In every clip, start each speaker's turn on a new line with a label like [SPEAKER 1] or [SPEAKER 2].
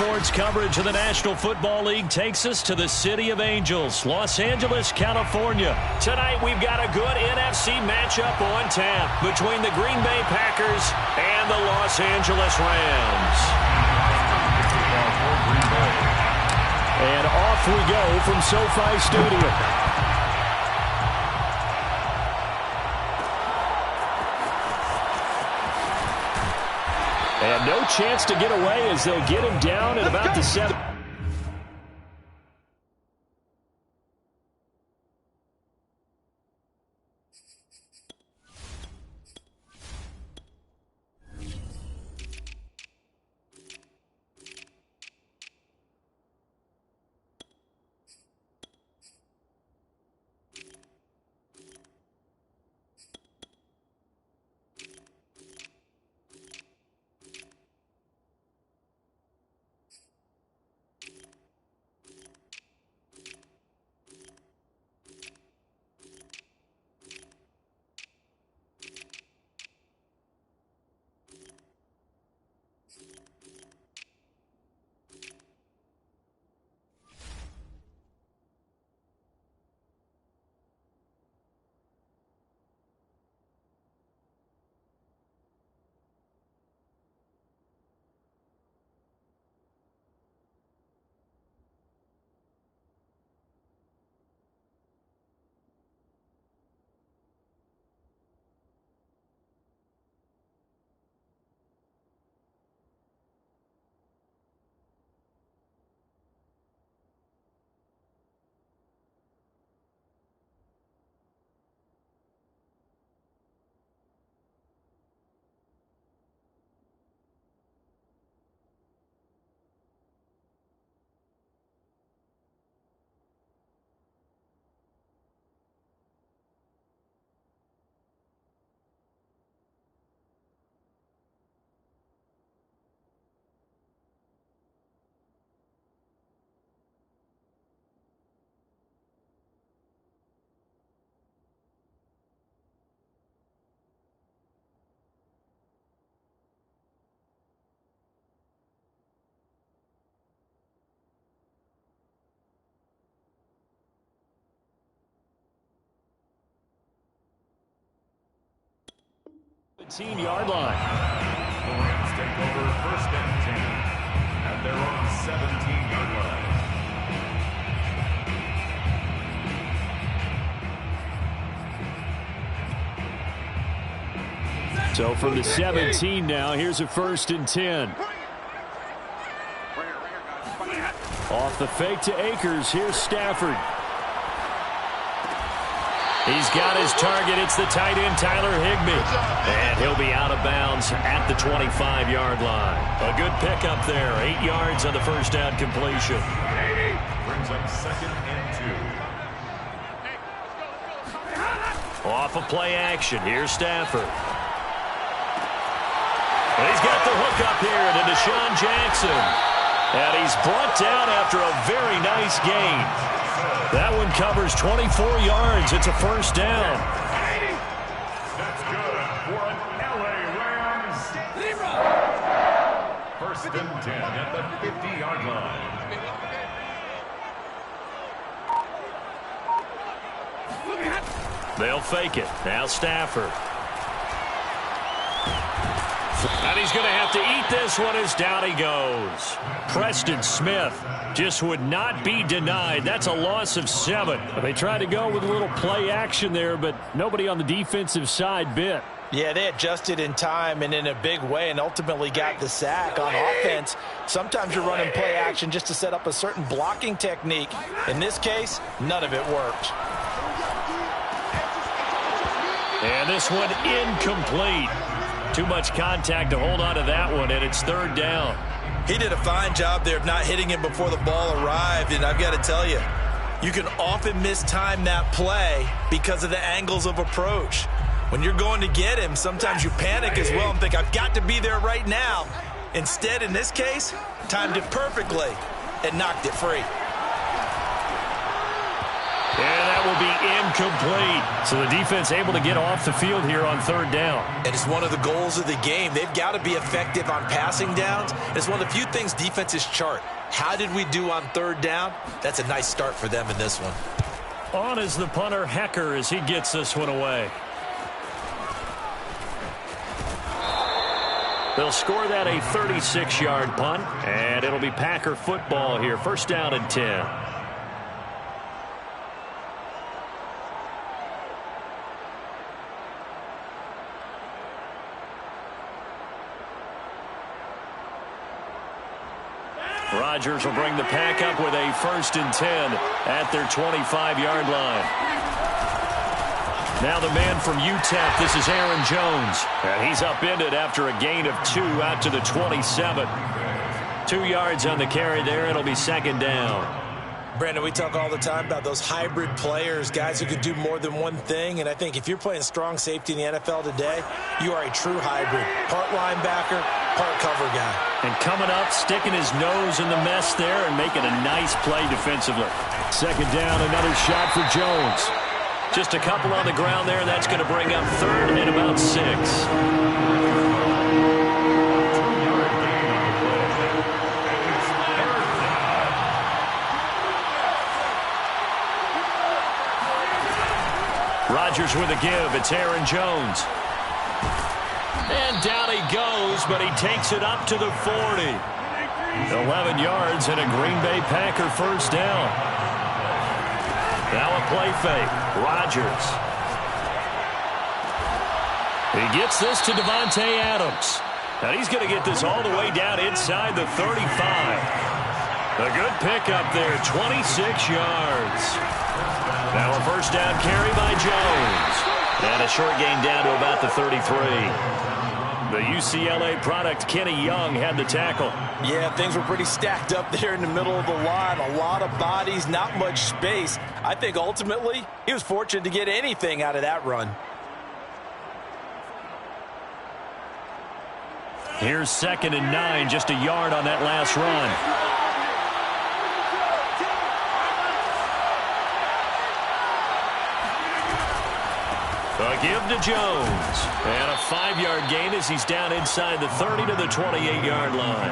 [SPEAKER 1] sports coverage of the National Football League takes us to the city of Angels, Los Angeles, California. Tonight we've got a good NFC matchup on tap between the Green Bay Packers and the Los Angeles Rams. And off we go from SoFi Stadium. And no chance to get away as they'll get him down at about the 7. Yard line.
[SPEAKER 2] The Rams take over first and 10 at their own 17-yard line.
[SPEAKER 1] So from the 17 now, here's a first and 10. Off the fake to Akers, here's Stafford. He's got his target. It's the tight end, Tyler Higbee. And he'll be out of bounds at the 25-yard line. A good pickup there. 8 yards on the first down completion.
[SPEAKER 2] Brings up second and 2.
[SPEAKER 1] Off of play action. Here's Stafford. And he's got the hook up here to Deshaun Jackson. And he's brought down after a very nice gain. That one covers 24 yards. It's a first down.
[SPEAKER 2] That's good for an LA Rams. First and 10 at the 50-yard line.
[SPEAKER 1] They'll fake it. Now Stafford. And he's going to have to eat this one as down he goes. Preston Smith just would not be denied. That's a loss of 7. They tried to go with a little play action there, but nobody on the defensive side bit.
[SPEAKER 3] Yeah, they adjusted in time and in a big way and ultimately got the sack. On offense, sometimes you're running play action just to set up a certain blocking technique. In this case, none of it worked.
[SPEAKER 1] And this one incomplete. Too much contact to hold on to that one, and it's third down.
[SPEAKER 3] He did a fine job there of not hitting him before the ball arrived, and I've got to tell you, you can often mistime that play because of the angles of approach. When you're going to get him, sometimes you panic as well and think, I've got to be there right now. Instead, in this case, timed it perfectly and knocked it free.
[SPEAKER 1] And that will be incomplete. So the defense able to get off the field here on third down.
[SPEAKER 3] And it's one of the goals of the game. They've got to be effective on passing downs. It's one of the few things defenses chart. How did we do on third down? That's a nice start for them in this one.
[SPEAKER 1] On is the punter, Hecker, as he gets this one away. They'll score that a 36-yard punt, and it'll be Packer football here. First down and 10. Rodgers will bring the pack up with a first and 10 at their 25-yard line. Now the man from UTEP, this is Aaron Jones. And he's upended after a gain of 2 out to the 27. 2 yards on the carry there. It'll be second down.
[SPEAKER 3] Brandon, we talk all the time about those hybrid players, guys who could do more than one thing. And I think if you're playing strong safety in the NFL today, you are a true hybrid. Part linebacker, part cover guy.
[SPEAKER 1] And coming up, sticking his nose in the mess there and making a nice play defensively. Second down, another shot for Jones. Just a couple on the ground there. That's going to bring up third and about 6. Rodgers with a give. It's Aaron Jones. And down he goes, but he takes it up to the 40. 11 yards and a Green Bay Packer first down. Now a play fake. Rodgers. He gets this to Devontae Adams. And he's going to get this all the way down inside the 35. A good pickup there, 26 yards. Now a first down carry by Jones. And a short gain down to about the 33. The UCLA product, Kenny Young, had the tackle.
[SPEAKER 3] Yeah, things were pretty stacked up there in the middle of the line. A lot of bodies, not much space. I think ultimately he was fortunate to get anything out of that run.
[SPEAKER 1] Here's second and 9, just a yard on that last run. A give to Jones. And a 5-yard gain as he's down inside the 30 to the 28-yard line.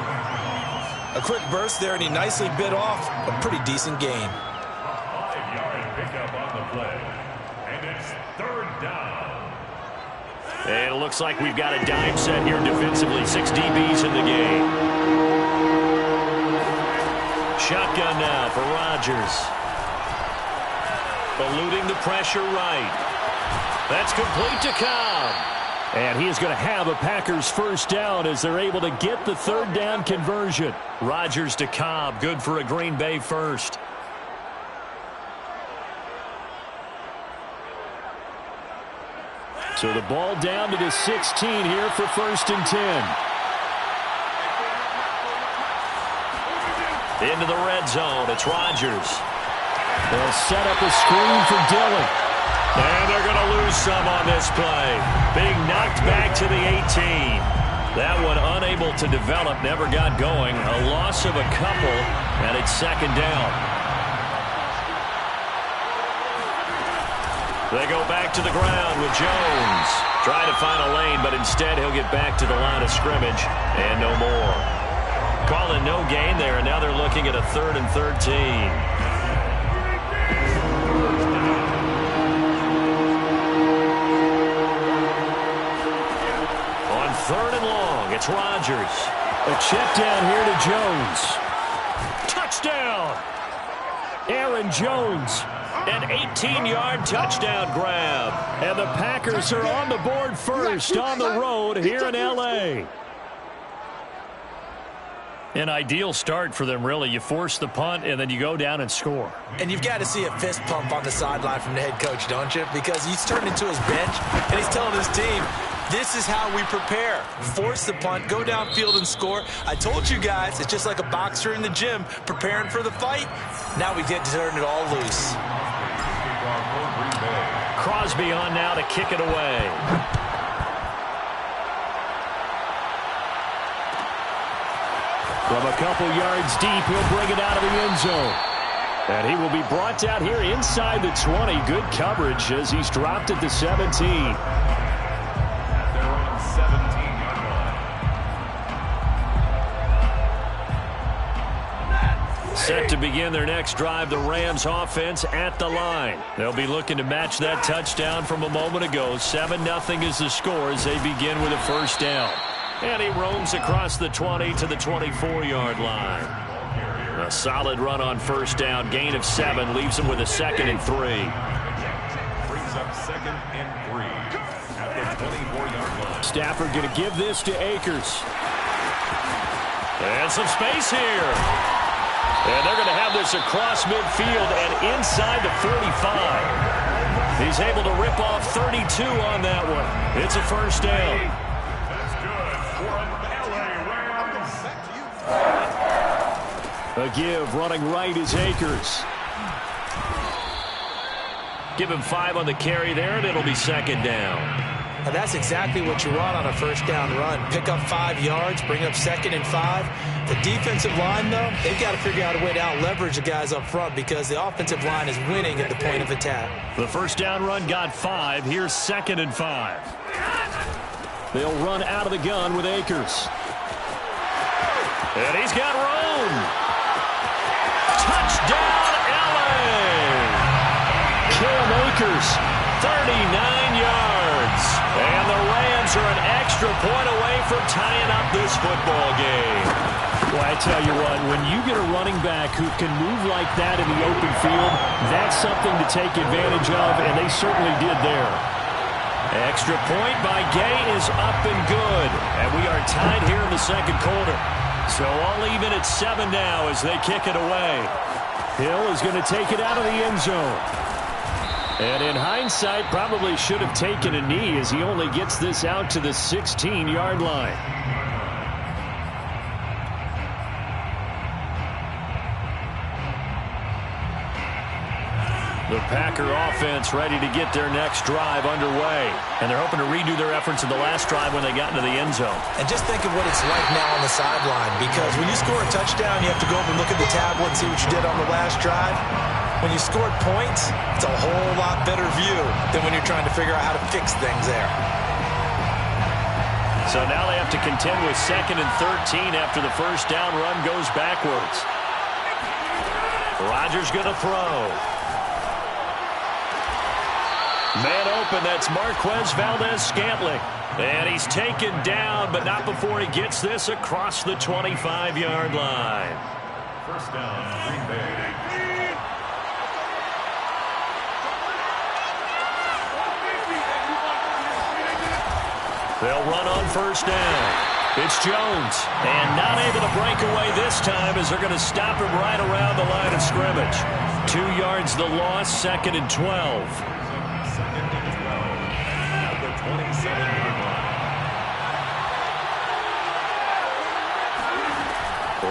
[SPEAKER 3] A quick burst there, and he nicely bit off a pretty decent gain.
[SPEAKER 2] A 5-yard pickup on the play. And it's third down.
[SPEAKER 1] And it looks like we've got a dime set here defensively. 6 DBs in the game. Shotgun now for Rodgers. Eluding the pressure right. That's complete to Cobb. And he is going to have a Packers first down as they're able to get the third down conversion. Rodgers to Cobb, good for a Green Bay first. So the ball down to the 16 here for first and 10. Into the red zone, it's Rodgers. They'll set up a screen for Dillon. And they're going to lose some on this play. Being knocked back to the 18. That one unable to develop, never got going. A loss of a couple, and it's second down. They go back to the ground with Jones. Trying to find a lane, but instead he'll get back to the line of scrimmage. And no more. Calling no gain there, and now they're looking at a 3rd and 13. Third and long, it's Rodgers. A check down here to Jones. Touchdown! Aaron Jones, an 18-yard touchdown grab. And the Packers are on the board first on the road here in L.A. An ideal start for them, really. You force the punt, and then you go down and score.
[SPEAKER 3] And you've got to see a fist pump on the sideline from the head coach, don't you? Because he's turned into his bench, and he's telling his team, this is how we prepare. Force the punt, go downfield and score. I told you guys, it's just like a boxer in the gym preparing for the fight. Now we get to turn it all loose.
[SPEAKER 1] Crosby on now to kick it away. From a couple yards deep, he'll bring it out of the end zone. And he will be brought down here inside the 20. Good coverage as he's dropped at the 17.
[SPEAKER 2] At their own 17-yard line.
[SPEAKER 1] Set to begin their next drive, the Rams offense at the line. They'll be looking to match that touchdown from a moment ago. 7-0 is the score as they begin with a first down. And he roams across the 20 to the 24-yard line. A solid run on first down. Gain of 7 leaves him with a 2nd and 3.
[SPEAKER 2] Brings up 2nd and 3 at the 24-yard line.
[SPEAKER 1] Stafford going to give this to Akers. And some space here. And they're going to have this across midfield and inside the 45. He's able to rip off 32 on that one. It's a first down.
[SPEAKER 2] That's good for an LA Rams.
[SPEAKER 1] A give running right is Akers. Give him 5 on the carry there, and it'll be 2nd down.
[SPEAKER 3] And that's exactly what you want on a first down run. Pick up 5 yards, bring up 2nd and 5. The defensive line, though, they've got to figure out a way to out-leverage the guys up front because the offensive line is winning at the point of attack.
[SPEAKER 1] The first down run got 5. Here's 2nd and 5. They'll run out of the gun with Akers. And he's got room. Touchdown, LA! Cam Akers, 39 yards. And the Rams are an extra point away from tying up this football game. Well, I tell you what, when you get a running back who can move like that in the open field, that's something to take advantage of, and they certainly did there. Extra point by Gay is up and good. And we are tied here in the second quarter. So all even at 7 now as they kick it away. Hill is going to take it out of the end zone. And in hindsight, probably should have taken a knee as he only gets this out to the 16-yard line. The Packer offense ready to get their next drive underway. And they're hoping to redo their efforts in the last drive when they got into the end zone.
[SPEAKER 3] And just think of what it's like now on the sideline, because when you score a touchdown, you have to go over and look at the tablet and see what you did on the last drive. When you scored points, it's a whole lot better view than when you're trying to figure out how to fix things there.
[SPEAKER 1] So now they have to contend with 2nd and 13 after the first down run goes backwards. Rodgers going to throw. Man open, that's Marquez Valdez-Scantling. And he's taken down, but not before he gets this across the 25-yard line.
[SPEAKER 2] First down, Green Bay.
[SPEAKER 1] They'll run on first down. It's Jones. And not able to break away this time as they're going to stop him right around the line of scrimmage. 2 yards the loss, 2nd and 12.
[SPEAKER 2] 2nd and 12 at the 27-yard line.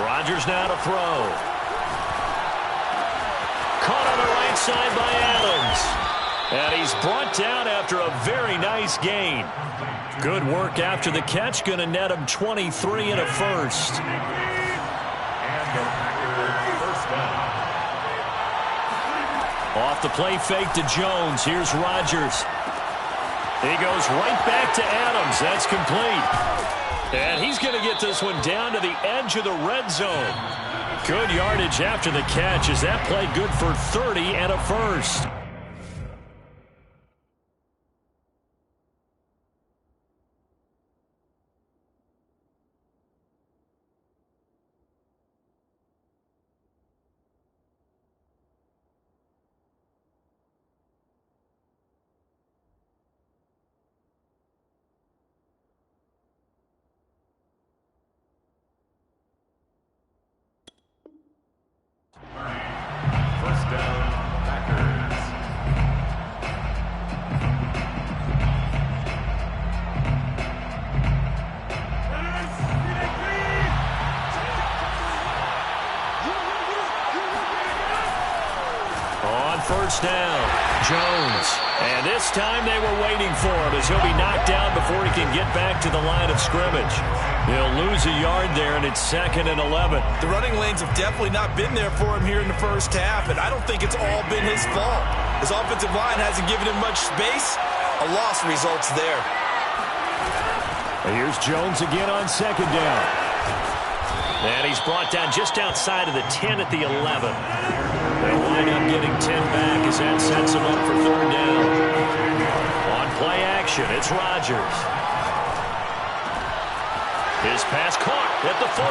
[SPEAKER 1] Rodgers now to throw. Caught on the right side by Adams. And he's brought down after a very nice gain. Good work after the catch. Going to net him 23 and a first.
[SPEAKER 2] And the Packers first down.
[SPEAKER 1] Off the play fake to Jones. Here's Rodgers. He goes right back to Adams. That's complete. And he's going to get this one down to the edge of the red zone. Good yardage after the catch as that play good for 30 and a first.
[SPEAKER 2] First down, Packers.
[SPEAKER 1] On first down, Jones. And this time they were waiting for him as he'll be knocked down before he can get back to the line of scrimmage. He'll lose a yard there, and it's 2nd and 11.
[SPEAKER 3] The running lanes have definitely not been there for him here in the first half, and I don't think it's all been his fault. His offensive line hasn't given him much space. A loss results there.
[SPEAKER 1] And here's Jones again on 2nd down. And he's brought down just outside of the 10 at the 11. They'll wind up getting 10 back as that sets him up for 3rd down. On play action, it's Rodgers. His pass caught at the 4.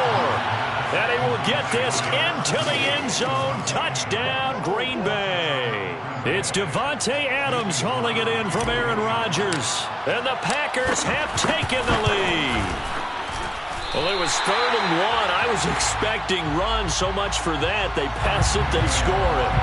[SPEAKER 1] And he will get this into the end zone. Touchdown, Green Bay. It's Davante Adams hauling it in from Aaron Rodgers. And the Packers have taken the lead. Well, it was 3rd and 1. I was expecting runs, so much for that. They pass it, they score it.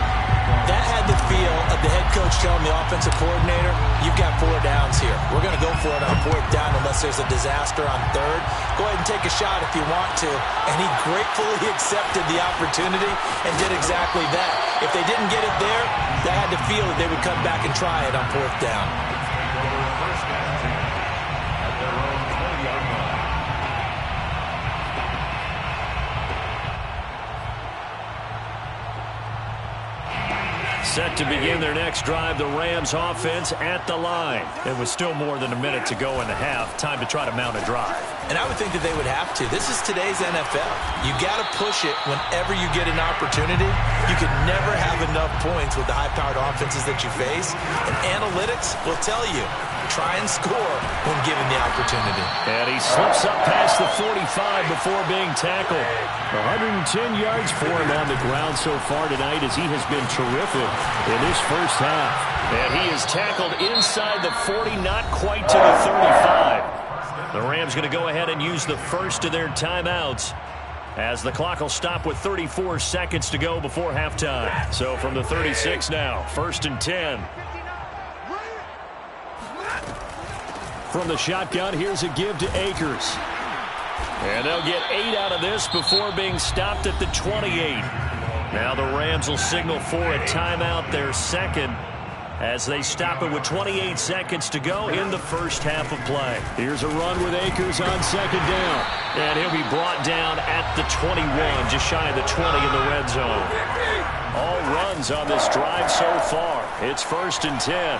[SPEAKER 3] That had the feel of the head coach telling the offensive coordinator, you've got 4 downs here. We're going to go for it on 4th down unless there's a disaster on 3rd. Go ahead and take a shot if you want to. And he gratefully accepted the opportunity and did exactly that. If they didn't get it there, they had to feel that they would come back and try it on 4th down.
[SPEAKER 2] First and 10 at their own 20-yard line.
[SPEAKER 1] Set to begin their next drive, the Rams offense at the line. It was still more than a minute to go in the half. Time to try to mount a drive.
[SPEAKER 3] And I would think that they would have to. This is today's NFL. You got to push it whenever you get an opportunity. You can never have enough points with the high-powered offenses that you face. And analytics will tell you, try and score when given the opportunity.
[SPEAKER 1] And he slips up past the 45 before being tackled. 110 yards for him on the ground so far tonight as he has been terrific in this first half. And he is tackled inside the 40, not quite to the 35. The Rams going to go ahead and use the first of their timeouts as the clock will stop with 34 seconds to go before halftime. So from the 36 now, 1st and 10. From the shotgun, here's a give to Akers. And they'll get 8 out of this before being stopped at the 28. Now the Rams will signal for a timeout, their 2nd, as they stop it with 28 seconds to go in the first half of play. Here's a run with Akers on 2nd down. And he'll be brought down at the 21, just shy of the 20 in the red zone. All runs on this drive so far. It's 1st and 10.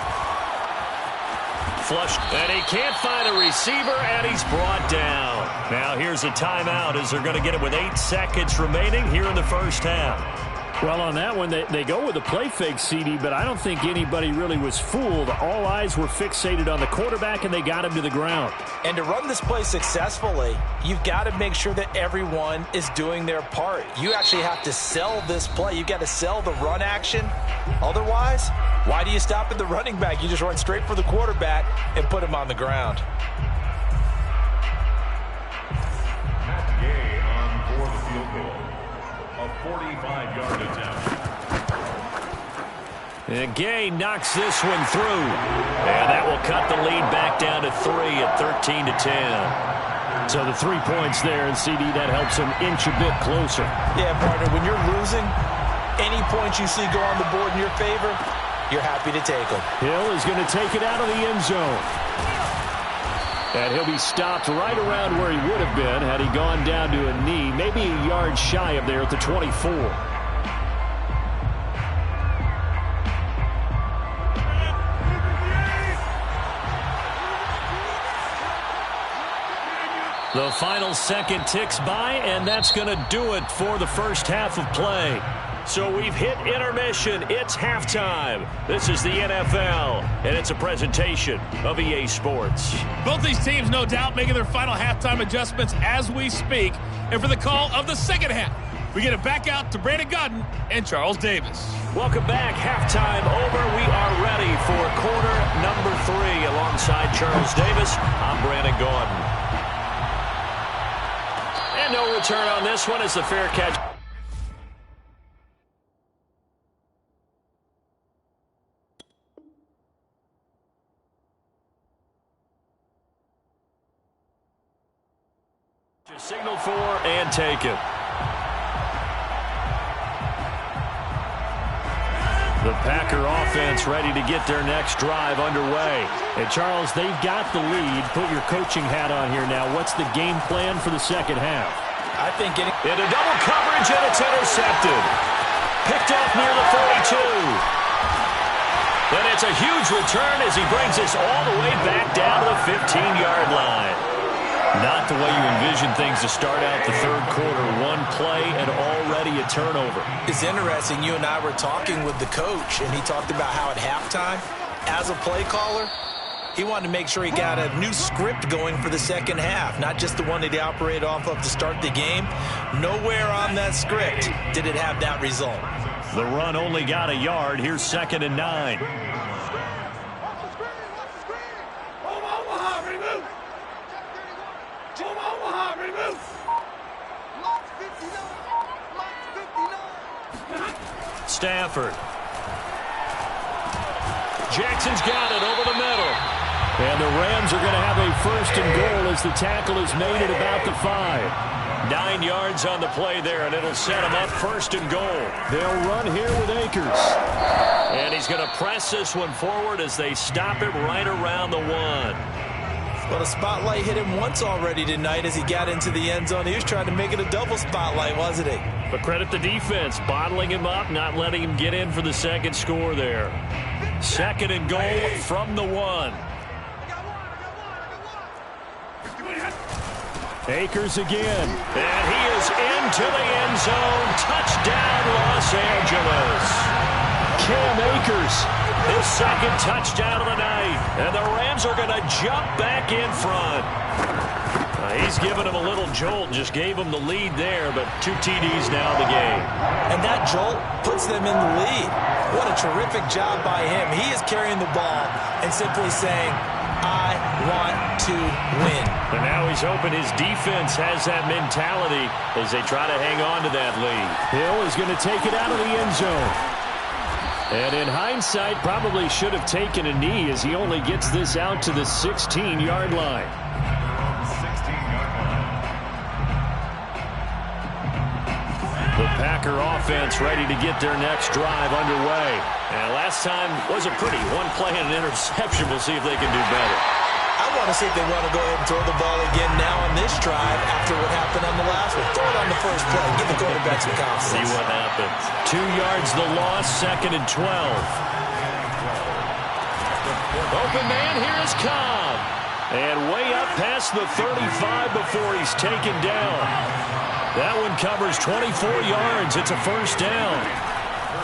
[SPEAKER 1] Flush, and he can't find a receiver, and he's brought down. Now here's a timeout as they're going to get it with 8 seconds remaining here in the first half.
[SPEAKER 4] Well, on that one, they go with a play fake, CD, but I don't think anybody really was fooled. All eyes were fixated on the quarterback, and they got him to the ground.
[SPEAKER 3] And to run this play successfully, you've got to make sure that everyone is doing their part. You actually have to sell this play. You've got to sell the run action. Otherwise, why do you stop at the running back? You just run straight for the quarterback and put him on the ground.
[SPEAKER 2] Matt Gay on for the field goal. A 45-yard attempt.
[SPEAKER 1] And Gay knocks this one through. And that will cut the lead back down to 3 at 13 to 10.
[SPEAKER 4] So the 3 points there, and CD, that helps them inch a bit closer.
[SPEAKER 3] Yeah, partner, when you're losing, any points you see go on the board in your favor, you're happy to take them.
[SPEAKER 4] Hill is going to take it out of the end zone. And he'll be stopped right around where he would have been had he gone down to a knee, maybe a yard shy of there at the 24.
[SPEAKER 1] The final second ticks by, and that's going to do it for the first half of play. So we've hit intermission. It's halftime. This is the NFL, and it's a presentation of EA Sports.
[SPEAKER 5] Both these teams, no doubt, making their final halftime adjustments as we speak. And for the call of the second half, we get it back out to Brandon Godden and Charles Davis.
[SPEAKER 1] Welcome back. Halftime over. We are ready for quarter number 3. Alongside Charles Davis, I'm Brandon Godden. And no return on this one as the fair catch. Signal for and take it. The Packer offense ready to get their next drive underway.
[SPEAKER 4] And Charles, they've got the lead. Put your coaching hat on here now. What's the game plan for the second half?
[SPEAKER 3] I think
[SPEAKER 1] into double coverage, and it's intercepted. Picked off near the 42. And it's a huge return as he brings us all the way back down to the 15-yard line. Not the way you envision things to start out the third quarter. One play and already a turnover.
[SPEAKER 3] It's interesting. You and I were talking with the coach, and he talked about how at halftime, as a play caller, he wanted to make sure he got a new script going for the second half, not just the one that he operated off of to start the game. Nowhere on that script did it have that result.
[SPEAKER 1] The run only got a yard. Here's 2nd and 9. Stafford. Jackson's got it over the middle.
[SPEAKER 4] And the Rams are going to have a 1st and goal as the tackle is made at about the 5.
[SPEAKER 1] 9 yards on the play there, and it'll set him up 1st and goal.
[SPEAKER 4] They'll run here with Akers.
[SPEAKER 1] And he's going to press this one forward as they stop him right around the 1.
[SPEAKER 3] Well, the spotlight hit him once already tonight as he got into the end zone. He was trying to make it a double spotlight, wasn't he?
[SPEAKER 1] But credit the defense, bottling him up, not letting him get in for the second score there. 2nd and goal from the 1.
[SPEAKER 4] Akers again.
[SPEAKER 1] And he is into the end zone. Touchdown, Los Angeles.
[SPEAKER 4] Cam Akers.
[SPEAKER 1] His 2nd touchdown of the night. And the Rams are going to jump back in front. He's given him a little jolt, just gave him the lead there, but 2 TDs now in the game.
[SPEAKER 3] And that jolt puts them in the lead. What a terrific job by him. He is carrying the ball and simply saying, I want to win.
[SPEAKER 1] And now he's hoping his defense has that mentality as they try to hang on to that lead.
[SPEAKER 4] Hill is going to take it out of the end zone. And in hindsight, probably should have taken a knee as he only gets this out to the 16-yard line.
[SPEAKER 1] The Packer offense ready to get their next drive underway. And last time wasn't pretty. 1 play and an interception. We'll see if they can do better.
[SPEAKER 3] I want to see if they want to go ahead and throw the ball again now on this drive after what happened on the last one. Throw it on the first play. Give the quarterback some confidence.
[SPEAKER 1] See what happens. 2 yards the loss, 2nd and 12. Open man, here is Cobb. And way up past the 35 before he's taken down. That one covers 24 yards. It's a 1st down.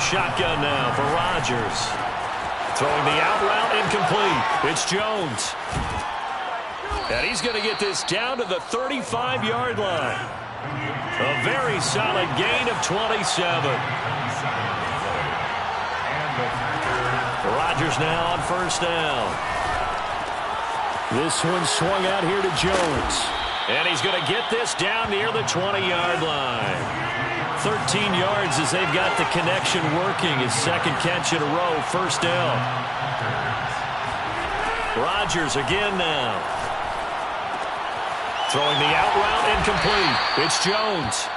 [SPEAKER 1] Shotgun now for Rodgers. Throwing the out route incomplete. It's Jones. And he's going to get this down to the 35-yard line. A very solid gain of 27. Rodgers now on 1st down.
[SPEAKER 4] This one swung out here to Jones.
[SPEAKER 1] And he's going to get this down near the 20-yard line. 13 yards as they've got the connection working. His 2nd catch in a row, 1st down. Rodgers again now. Throwing the out route incomplete. It's Jones.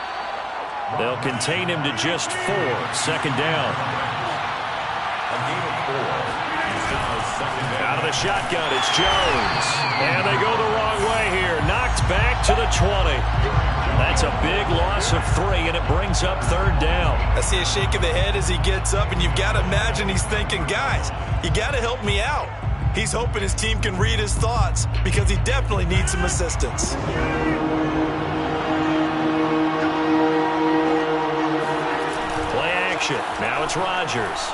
[SPEAKER 1] They'll contain him to just 4. 2nd down.
[SPEAKER 2] A gain of 4.
[SPEAKER 1] Out of the shotgun, it's Jones. And they go the wrong way here. Knocked back to the 20. That's a big loss of 3, and it brings up 3rd down.
[SPEAKER 3] I see a shake of the head as he gets up, and you've got to imagine he's thinking, guys, you got to help me out. He's hoping his team can read his thoughts because he definitely needs some assistance.
[SPEAKER 1] Play action. Now it's Rodgers.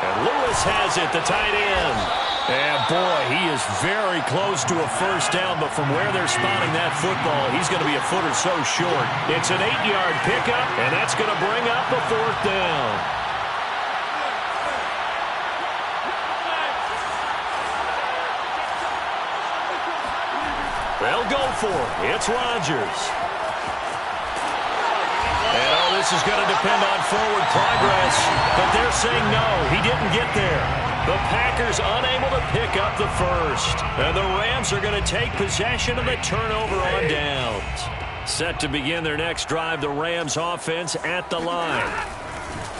[SPEAKER 1] And Lewis has it, the tight end. And, boy, he is very close to a 1st down, but from where they're spotting that football, he's going to be a foot or so short. It's an 8-yard pickup, and that's going to bring up a 4th down. They'll go for it. It's Rodgers. And, this is going to depend on forward progress, but they're saying no, he didn't get there. The Packers unable to pick up the 1st. And the Rams are going to take possession of the turnover on downs. Set to begin their next drive, the Rams offense at the line.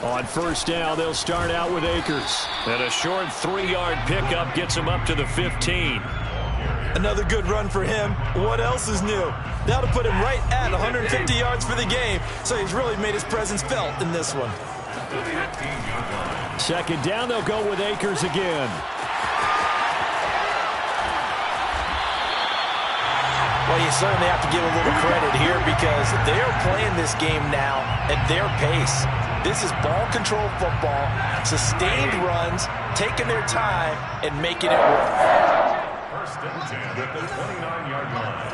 [SPEAKER 4] On first down, they'll start out with Akers.
[SPEAKER 1] And a short 3-yard pickup gets him up to the 15.
[SPEAKER 3] Another good run for him. What else is new? That'll put him right at 150 yards for the game. So he's really made his presence felt in this one.
[SPEAKER 4] Second down, they'll go with Akers again.
[SPEAKER 3] Well, you certainly have to give a little credit here because they're playing this game now at their pace. This is ball control football, sustained runs, taking their time, and making it work.
[SPEAKER 2] First and 10 at the 29-yard line.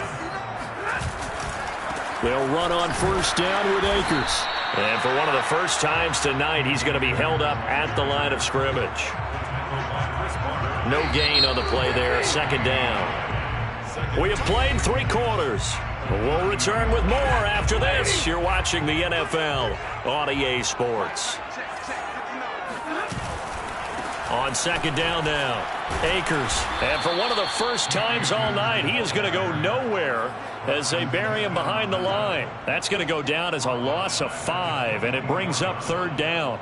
[SPEAKER 4] They'll run on first down with Akers.
[SPEAKER 1] And for one of the first times tonight, he's going to be held up at the line of scrimmage. No gain on the play there, second down. We have played 3 quarters. We'll return with more after this. You're watching the NFL on EA Sports. On second down now, Akers. And for one of the first times all night, he is going to go nowhere as they bury him behind the line. That's going to go down as a loss of 5, and it brings up third down.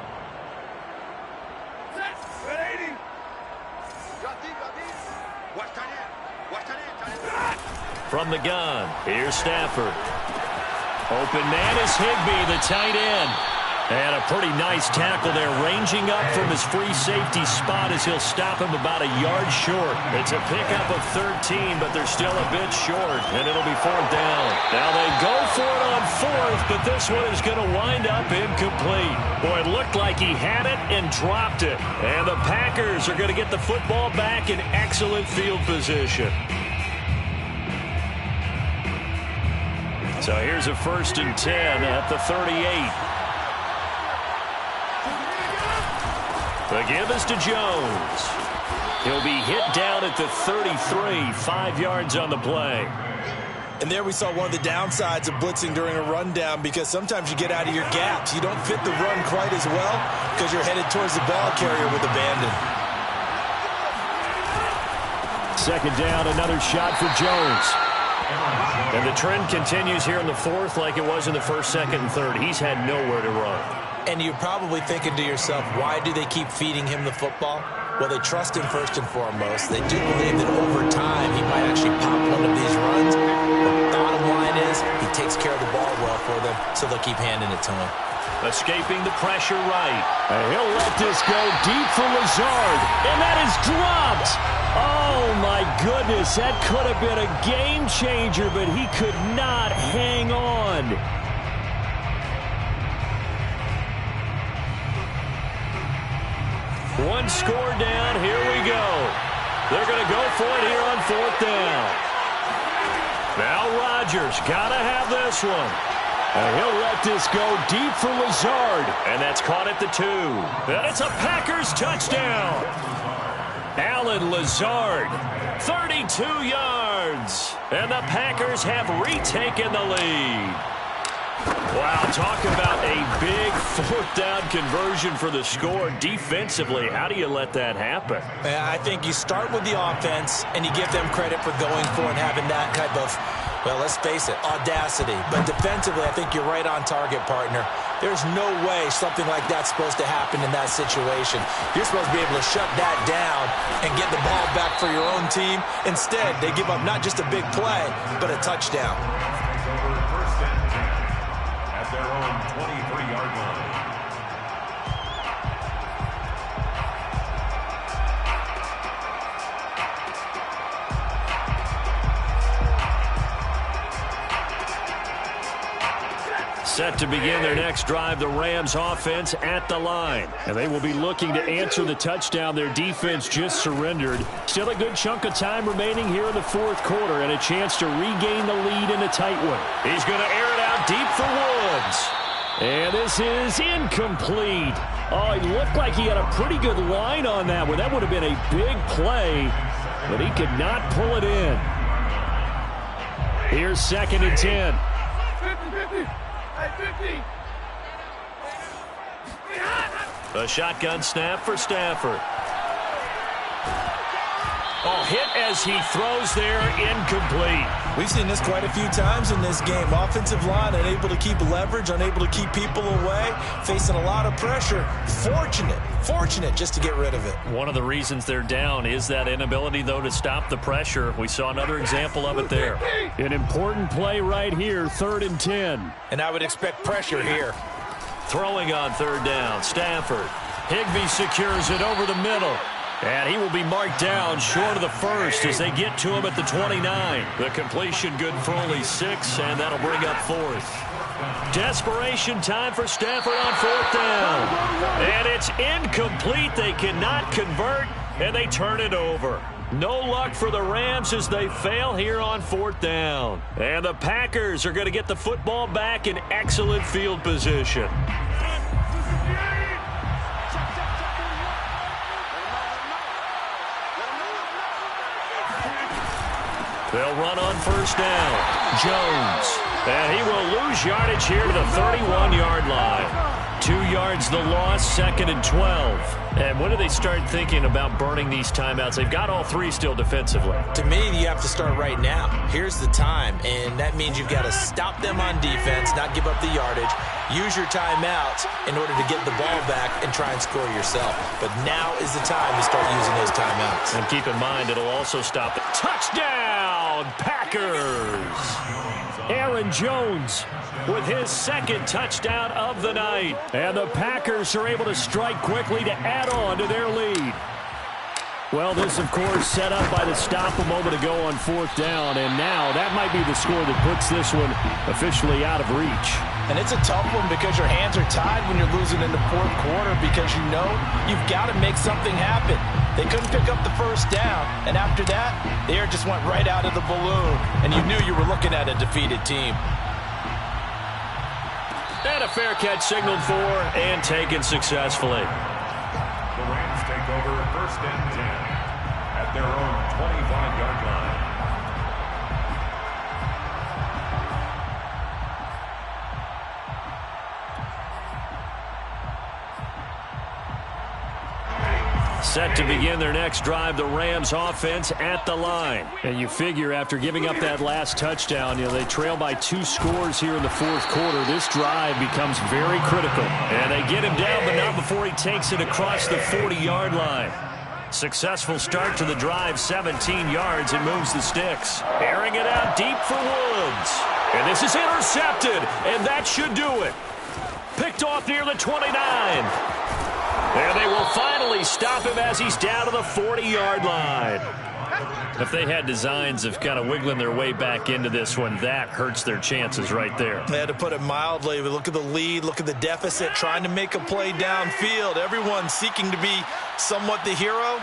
[SPEAKER 1] From the gun, here's Stafford. Open man is Higbee, the tight end. And a pretty nice tackle there, ranging up from his free safety spot as he'll stop him about a yard short. It's a pickup of 13, but they're still a bit short, and it'll be fourth down. Now they go for it on fourth, but this one is going to wind up incomplete. Boy, it looked like he had it and dropped it. And the Packers are going to get the football back in excellent field position. So here's a first and 10 at the 38. The give is to Jones. He'll be hit down at the 33, 5 yards on the play.
[SPEAKER 3] And there we saw one of the downsides of blitzing during a rundown because sometimes you get out of your gaps. You don't fit the run quite as well because you're headed towards the ball carrier with abandon.
[SPEAKER 4] Second down, another shot for Jones.
[SPEAKER 1] And the trend continues here in the fourth like it was in the first, second, and third. He's had nowhere to run.
[SPEAKER 3] And you're probably thinking to yourself, why do they keep feeding him the football? Well, they trust him first and foremost. They do believe that over time he might actually pop one of these runs. The bottom line is he takes care of the ball well for them, so they'll keep handing it to him.
[SPEAKER 1] Escaping the pressure right.
[SPEAKER 4] And he'll let this go deep for Lazard. And that is dropped. Oh, my goodness. That could have been a game changer, but he could not hang on.
[SPEAKER 1] One score down. Here we go. They're going to go for it here on fourth down. Now Rodgers got to have this one.
[SPEAKER 4] And he'll let this go deep for Lazard.
[SPEAKER 1] And that's caught at the 2. And it's a Packers touchdown. Alan Lazard, 32 yards. And the Packers have retaken the lead. Wow, talk about a big fourth down conversion for the score defensively. How do you let that happen?
[SPEAKER 3] I think you start with the offense and you give them credit for going for and having that type of, well, let's face it, audacity. But defensively, I think you're right on target, partner. There's no way something like that's supposed to happen in that situation. You're supposed to be able to shut that down and get the ball back for your own team. Instead, they give up not just a big play, but a touchdown.
[SPEAKER 2] First and 10 at their own 23-yard line.
[SPEAKER 1] Set to begin their next drive, the Rams offense at the line.
[SPEAKER 4] And they will be looking to answer the touchdown their defense just surrendered. Still a good chunk of time remaining here in the fourth quarter and a chance to regain the lead in a tight one.
[SPEAKER 1] He's going to air it out deep for Woods.
[SPEAKER 4] And this is incomplete. Oh, he looked like he had a pretty good line on that one. That would have been a big play, but he could not pull it in. Here's second and 10.
[SPEAKER 1] A shotgun snap for Stafford. Oh, hit as he throws there, incomplete.
[SPEAKER 3] We've seen this quite a few times in this game. Offensive line unable to keep leverage, unable to keep people away, facing a lot of pressure. Fortunate just to get rid of it.
[SPEAKER 1] One of the reasons they're down is that inability, though, to stop the pressure. We saw another example of it there.
[SPEAKER 4] An important play right here, 3rd and 10.
[SPEAKER 3] And I would expect pressure here.
[SPEAKER 1] Throwing on 3rd down, Stafford. Higbee secures it over the middle. And he will be marked down short of the first as they get to him at the 29. The completion good for only 6, and that'll bring up 4th. Desperation time for Stafford on 4th down. And it's incomplete. They cannot convert, and they turn it over. No luck for the Rams as they fail here on 4th down. And the Packers are going to get the football back in excellent field position. They'll run on 1st down. Jones. And he will lose yardage here to the 31-yard line. 2 yards the loss, 2nd and 12. And when do they start thinking about burning these timeouts? They've got all 3 still defensively.
[SPEAKER 3] To me, you have to start right now. Here's the time, and that means you've got to stop them on defense, not give up the yardage, use your timeouts in order to get the ball back and try and score yourself. But now is the time to start using those timeouts.
[SPEAKER 1] And keep in mind, it'll also stop the touchdown, Packers. Aaron Jones with his 2nd touchdown of the night. And the Packers are able to strike quickly to add on to their lead. Well, this, of course, set up by the stop a moment ago on 4th down. And now that might be the score that puts this one officially out of reach.
[SPEAKER 3] And it's a tough one because your hands are tied when you're losing in the 4th quarter because you know you've got to make something happen. They couldn't pick up the 1st down, and after that, the air just went right out of the balloon, and you knew you were looking at a defeated team.
[SPEAKER 1] And a fair catch signaled for and taken successfully.
[SPEAKER 2] The Rams take over 1st and 10 at their own 25-yard line.
[SPEAKER 1] Set to begin their next drive, the Rams offense at the line. And you figure after giving up that last touchdown, they trail by 2 scores here in the 4th quarter. This drive becomes very critical. And they get him down, but not before he takes it across the 40-yard line. Successful start to the drive, 17 yards, and moves the sticks. Airing it out deep for Woods. And this is intercepted, and that should do it. Picked off near the 29. And they will finally stop him as he's down to the 40-yard line. If they had designs of kind of wiggling their way back into this one, that hurts their chances right there.
[SPEAKER 3] They had to put it mildly. But look at the lead, look at the deficit, trying to make a play downfield. Everyone seeking to be somewhat the hero.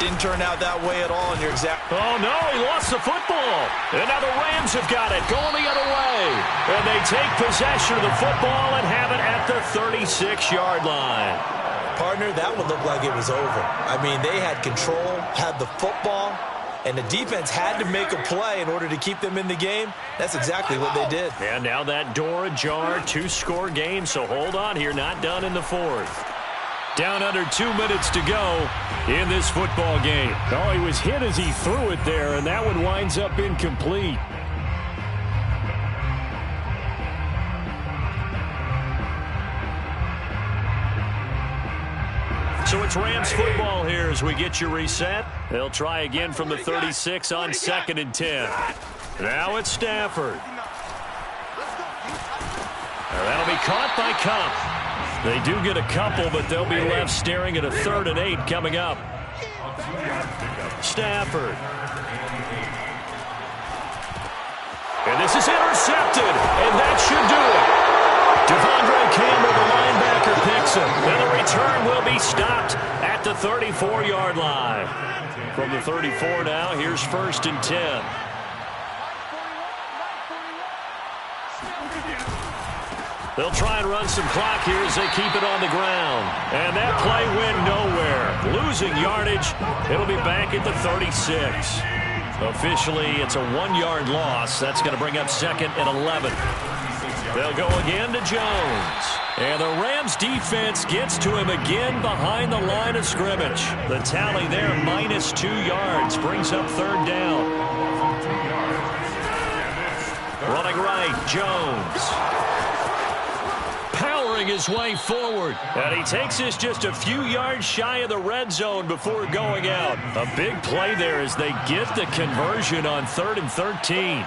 [SPEAKER 3] Didn't turn out that way at all, and you're exactly...
[SPEAKER 1] Oh, no, he lost the football. And now the Rams have got it, going the other way. And they take possession of the football and have it at the 36-yard line.
[SPEAKER 3] Partner, that one looked like it was over. I mean, they had control, had the football, and the defense had to make a play in order to keep them in the game. That's exactly what they did.
[SPEAKER 1] And now that door ajar, 2-score game, so hold on here, not done in the 4th. Down under 2 minutes to go in this football game.
[SPEAKER 4] Oh, he was hit as he threw it there, and that one winds up incomplete.
[SPEAKER 1] So it's Rams football here as we get you reset. They'll try again from the 36 on 2nd and 10. Now it's Stafford. That'll be caught by Kupp. They do get a couple, but they'll be left staring at a 3rd and 8 coming up. Stafford. And this is intercepted, and that should do it. Devondre Campbell, the linebacker, picks him. And the return will be stopped at the 34-yard line. From the 34 now, here's 1st and 10. They'll try and run some clock here as they keep it on the ground. And that play went nowhere. Losing yardage. It'll be back at the 36. Officially, it's a 1-yard loss. That's going to bring up 2nd and 11. They'll go again to Jones. And the Rams defense gets to him again behind the line of scrimmage. The tally there, -2 yards, brings up 3rd down. Running right, Jones. Powering his way forward. And he takes this just a few yards shy of the red zone before going out. A big play there as they get the conversion on 3rd and 13.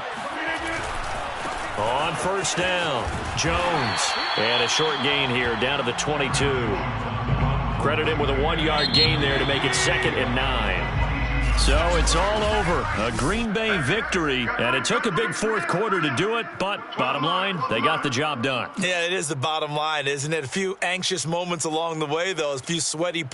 [SPEAKER 1] On 1st down, Jones. And a short gain here down to the 22. Credit him with a 1-yard gain there to make it 2nd and 9. So it's all over. A Green Bay victory, and it took a big 4th quarter to do it, but bottom line, they got the job done.
[SPEAKER 3] Yeah, it is the bottom line, isn't it? A few anxious moments along the way, though, a few sweaty.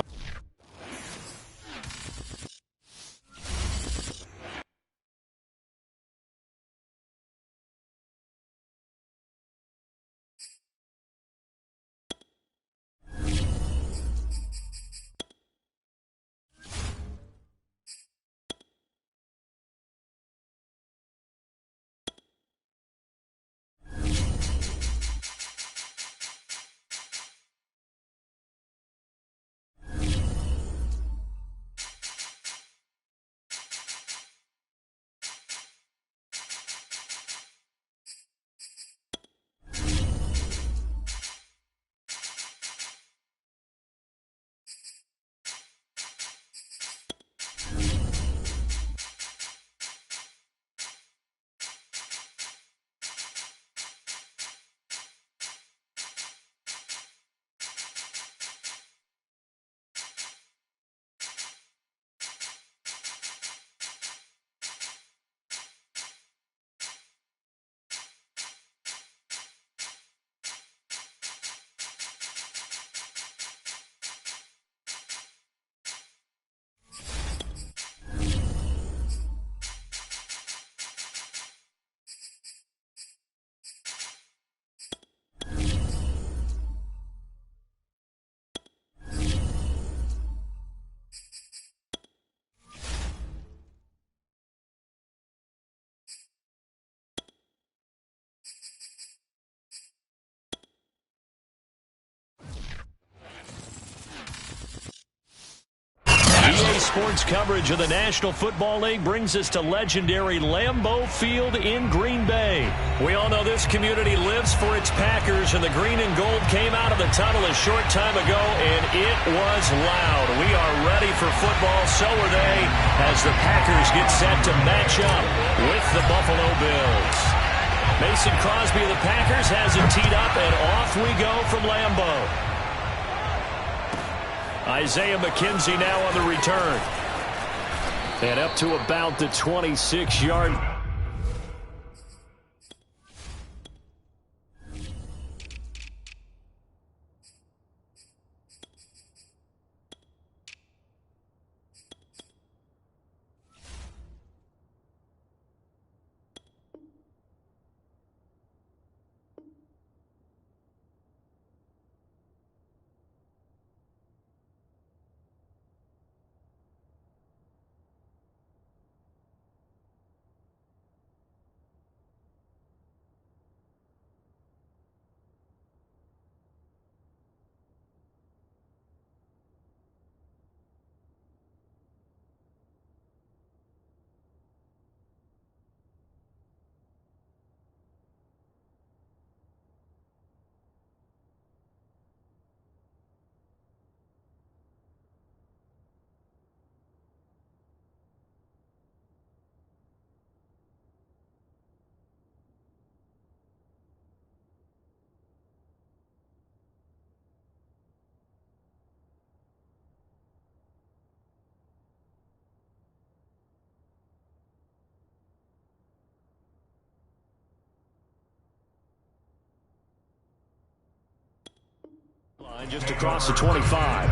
[SPEAKER 1] Sports coverage of the National Football League brings us to legendary Lambeau Field in Green Bay. We all know this community lives for its Packers, and the green and gold came out of the tunnel a short time ago, and it was loud. We are ready for football, so are they, as the Packers get set to match up with the Buffalo Bills. Mason Crosby of the Packers has it teed up, and off we go from Lambeau. Isaiah McKenzie now on the return. And up to about the 26-yard. Just across the 25.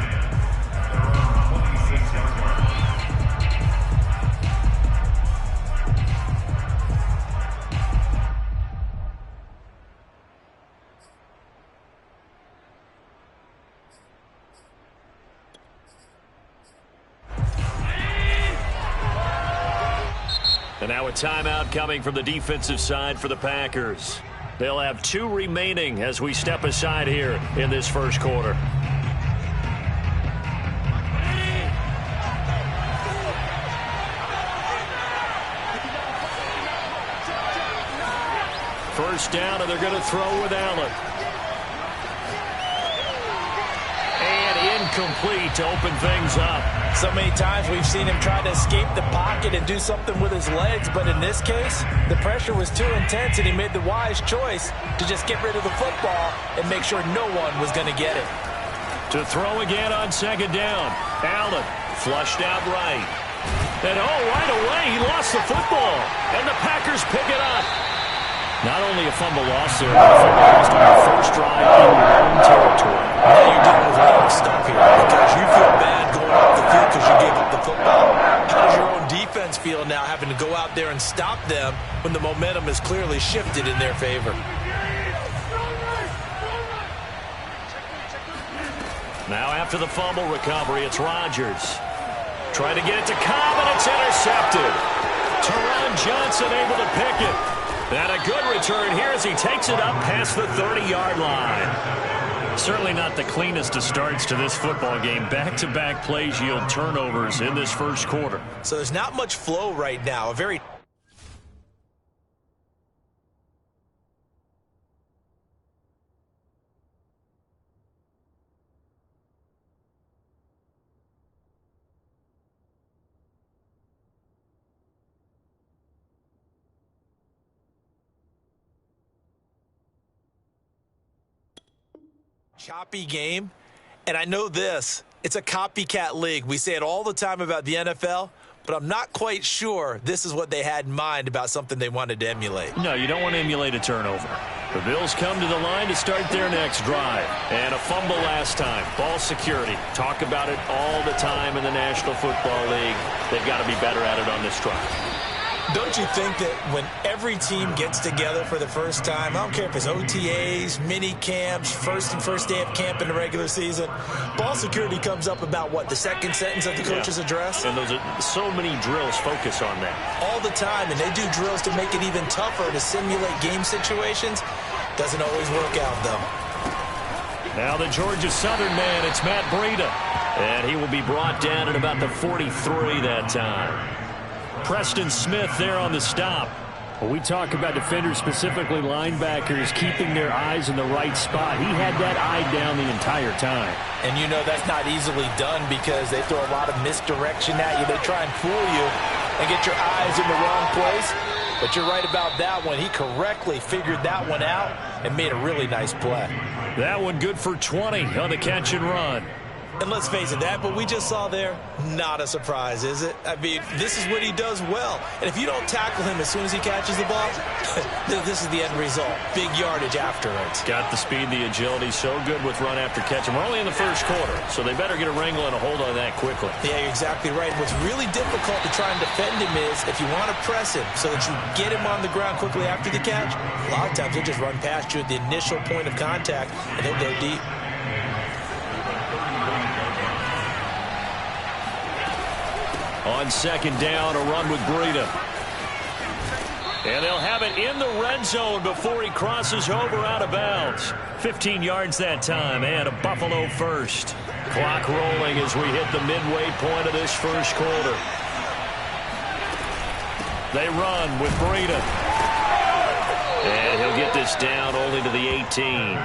[SPEAKER 1] And now a timeout coming from the defensive side for the Packers. They'll have 2 remaining as we step aside here in this first quarter. First down, and they're going to throw with Allen. And incomplete to open things up.
[SPEAKER 3] So many times we've seen him try to escape the pocket and do something with his legs, but in this case, the pressure was too intense, and he made the wise choice to just get rid of the football and make sure no one was going to get it.
[SPEAKER 1] To throw again on second down. Allen flushed out right. And right away, he lost the football. And the Packers pick it up. Not only a fumble loss there, but a fumble lost on your first drive in your own territory.
[SPEAKER 3] Now you're dealing with a lot of stuff here because you feel bad going off the field because you gave up the football. How does your own defense feel now having to go out there and stop them when the momentum is clearly shifted in their favor?
[SPEAKER 1] Now after the fumble recovery, it's Rodgers. Trying to get it to Cobb, and it's intercepted. Teron Johnson able to pick it. And a good return here as he takes it up past the 30-yard line. Certainly not the cleanest of starts to this football game. Back-to-back plays yield turnovers in this first quarter.
[SPEAKER 3] So there's not much flow right now. A very choppy game, and I know this. It's a copycat league. We say it all the time about the NFL, but I'm not quite sure this is what they had in mind about something they wanted to emulate.
[SPEAKER 1] No, you don't want to emulate a turnover. The Bills come to the line to start their next drive. And a fumble last time. Ball security. Talk about it all the time in the National Football League. They've got to be better at it on this drive.
[SPEAKER 3] Don't you think that when every team gets together for the first time, I don't care if it's OTAs, mini camps, first day of camp in the regular season, ball security comes up about what, the second sentence of the coach's address?
[SPEAKER 1] And those are so many drills focus on that.
[SPEAKER 3] All the time, and they do drills to make it even tougher to simulate game situations. Doesn't always work out, though.
[SPEAKER 1] Now the Georgia Southern man, it's Matt Breida. And he will be brought down at about the 43 that time. Preston Smith there on the stop.
[SPEAKER 4] Well, we talk about defenders, specifically linebackers, keeping their eyes in the right spot. He had that eye down the entire time.
[SPEAKER 3] And you know that's not easily done because they throw a lot of misdirection at you. They try and fool you and get your eyes in the wrong place. But you're right about that one. He correctly figured that one out and made a really nice play.
[SPEAKER 1] That one good for 20 on the catch and run.
[SPEAKER 3] And let's face it, that what we just saw there, not a surprise, is it? I mean, this is what he does well. And if you don't tackle him as soon as he catches the ball, this is the end result. Big yardage afterwards.
[SPEAKER 1] Got the speed, the agility, so good with run after catch. And we're only in the first quarter, so they better get a wrangle and a hold on that quickly.
[SPEAKER 3] Yeah, you're exactly right. What's really difficult to try and defend him is if you want to press him so that you get him on the ground quickly after the catch, a lot of times he'll just run past you at the initial point of contact, and he'll go deep.
[SPEAKER 1] On second down, a run with Breida. And they'll have it in the red zone before he crosses over out of bounds. 15 yards that time, and a Buffalo first. Clock rolling as we hit the midway point of this first quarter. They run with Breida. And he'll get this down only to the 18.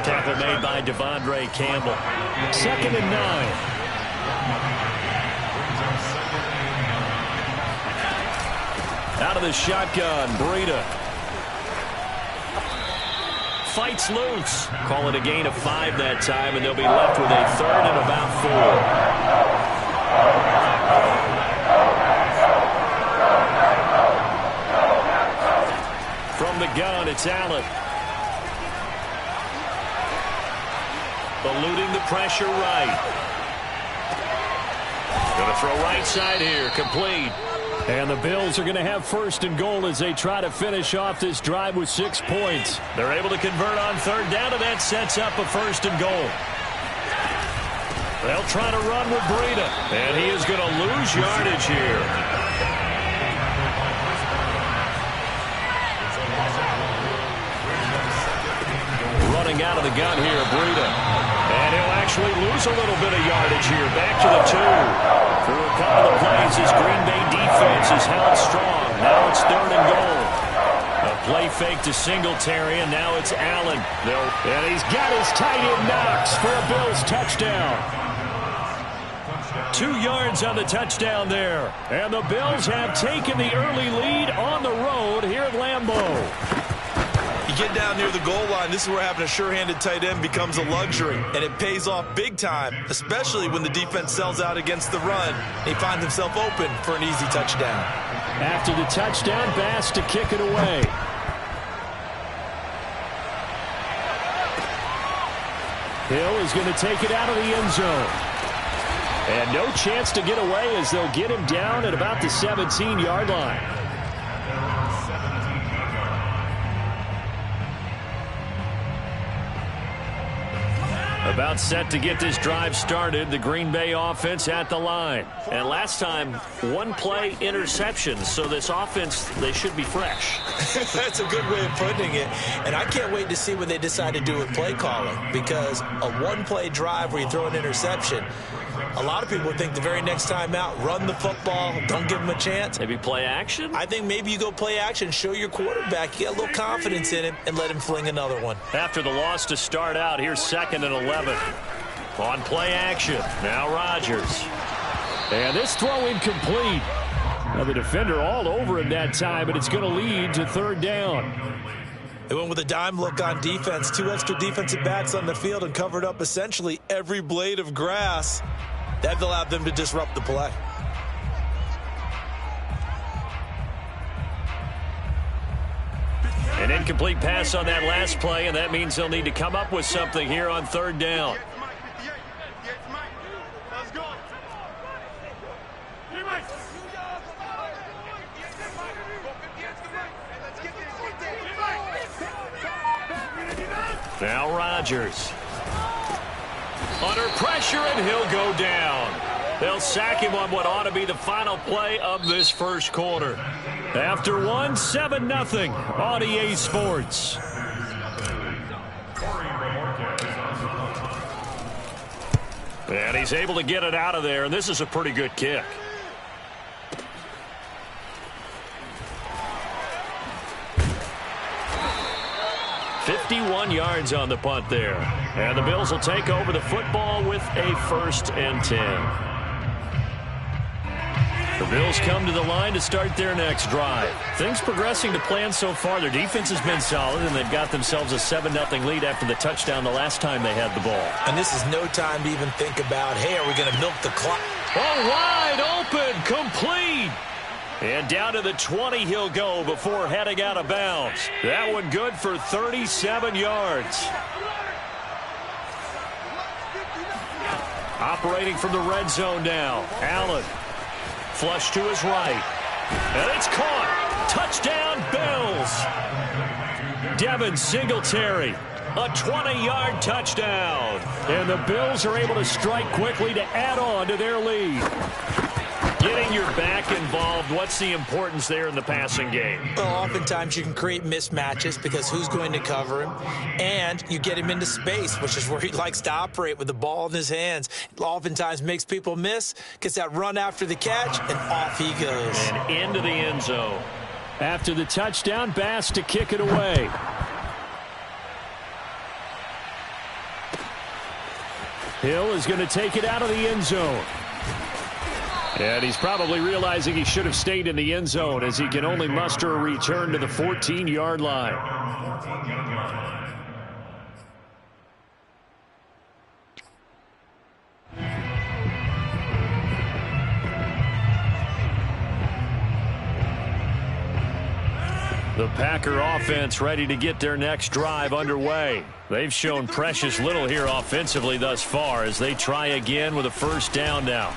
[SPEAKER 1] Tackle made by Devondre Campbell. 2nd and 9. Out of the shotgun, Breida. Fights loose. Call it a gain of 5 that time, and they'll be left with a 3rd and about 4. From the gun, it's Allen. Eluding the pressure right. Going to throw right side here, complete.
[SPEAKER 4] And the Bills are going to have 1st and goal as they try to finish off this drive with 6 points.
[SPEAKER 1] They're able to convert on 3rd down, and that sets up a 1st and goal. They'll try to run with Breida, and he is going to lose yardage here. coming out of the gun here, Breida. And he'll actually lose a little bit of yardage here. Back to the 2. Through a couple of plays, this Green Bay defense is held strong. Now it's 3rd and goal. A play fake to Singletary, and now it's Allen. And he's got his tight end Knox for a Bills touchdown. 2 yards on the touchdown there. And the Bills have taken the early lead on the road here at Lambeau.
[SPEAKER 3] You get down near the goal line, this is where having a sure-handed tight end becomes a luxury, and it pays off big time, especially when the defense sells out against the run. He finds himself open for an easy touchdown.
[SPEAKER 1] After the touchdown, Bass to kick it away. Hill is going to take it out of the end zone. And no chance to get away as they'll get him down at about the 17-yard line. About set to get this drive started. The Green Bay offense at the line. And last time, 1-play interception. So this offense, they should be fresh.
[SPEAKER 3] That's a good way of putting it. And I can't wait to see what they decide to do with play calling. Because a 1-play drive where you throw an interception, a lot of people think the very next time out, run the football, don't give them a chance.
[SPEAKER 1] Maybe play action?
[SPEAKER 3] I think maybe you go play action, show your quarterback, you get a little confidence in him, and let him fling another one.
[SPEAKER 1] After the loss to start out, here's 2nd and 11. On play action, now Rodgers. And this throw incomplete. Now the defender all over him that time, but it's going to lead to 3rd down.
[SPEAKER 3] They went with a dime look on defense, 2 extra defensive backs on the field and covered up essentially every blade of grass. That allowed them to disrupt the play.
[SPEAKER 1] An incomplete pass on that last play, and that means they'll need to come up with something here on 3rd down. Now Rodgers. Under pressure, and he'll go down. They'll sack him on what ought to be the final play of this first quarter. After 7-0 on EA Sports. And he's able to get it out of there, and this is a pretty good kick. $51 yards on the punt there. And the Bills will take over the football with a 1st and 10. The Bills come to the line to start their next drive. Things progressing to plan so far. Their defense has been solid, and they've got themselves a 7-0 lead after the touchdown the last time they had the ball.
[SPEAKER 3] And this is no time to even think about, hey, are we going to milk the clock?
[SPEAKER 1] Oh, wide open, complete. And down to the 20 he'll go before heading out of bounds. That one good for 37 yards. Operating from the red zone now. Allen. Flush to his right. And it's caught. Touchdown, Bills. Devin Singletary. A 20-yard touchdown. And the Bills are able to strike quickly to add on to their lead. Getting your back involved, what's the importance there in the passing game?
[SPEAKER 3] Well, oftentimes you can create mismatches because who's going to cover him, and you get him into space, which is where he likes to operate with the ball in his hands. It oftentimes makes people miss, gets that run after the catch, and off he goes.
[SPEAKER 1] And into the end zone. After the touchdown, Bass to kick it away. Hill is going to take it out of the end zone. And he's probably realizing he should have stayed in the end zone as he can only muster a return to the 14-yard line. The Packer offense ready to get their next drive underway. They've shown precious little here offensively thus far as they try again with a 1st down now.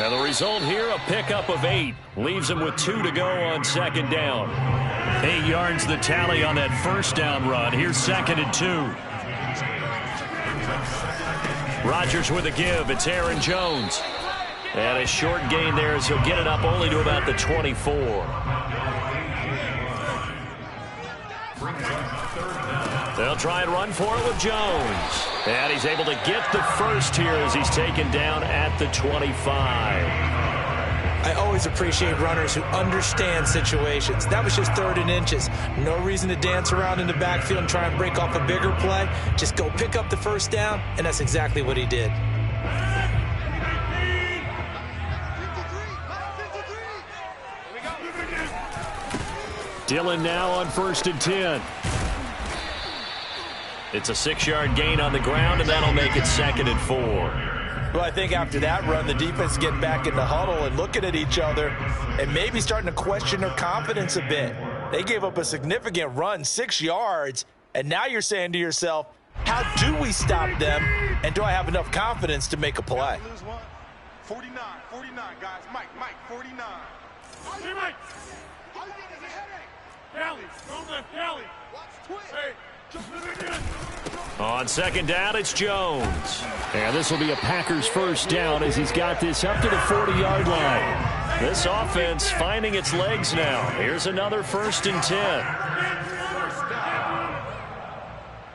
[SPEAKER 1] And the result here, a pickup of 8. Leaves them with 2 to go on 2nd down. 8 yards the tally on that 1st down run. Here's 2nd and 2. Rodgers with a give. It's Aaron Jones. And a short gain there as he'll get it up only to about the 24. They'll try and run for it with Jones. And he's able to get the first here as he's taken down at the 25.
[SPEAKER 3] I always appreciate runners who understand situations. That was just 3rd and inches. No reason to dance around in the backfield and try and break off a bigger play. Just go pick up the first down, and that's exactly what he did.
[SPEAKER 4] Dillon now on 1st and 10.
[SPEAKER 1] It's a 6-yard gain on the ground, and that'll make it 2nd and 4.
[SPEAKER 3] Well, I think after that run, the defense getting back in the huddle and looking at each other and maybe starting to question their confidence a bit. They gave up a significant run, 6 yards, and now you're saying to yourself, how do we stop them, and do I have enough confidence to make a play?
[SPEAKER 6] 49, guys. Mike, 49. Hey, Mike. Galley, don't let Galley. Hey.
[SPEAKER 1] On 2nd down, it's Jones.
[SPEAKER 4] And this will be a Packers first down as he's got this up to the 40-yard line.
[SPEAKER 1] This offense finding its legs now. Here's another 1st and 10.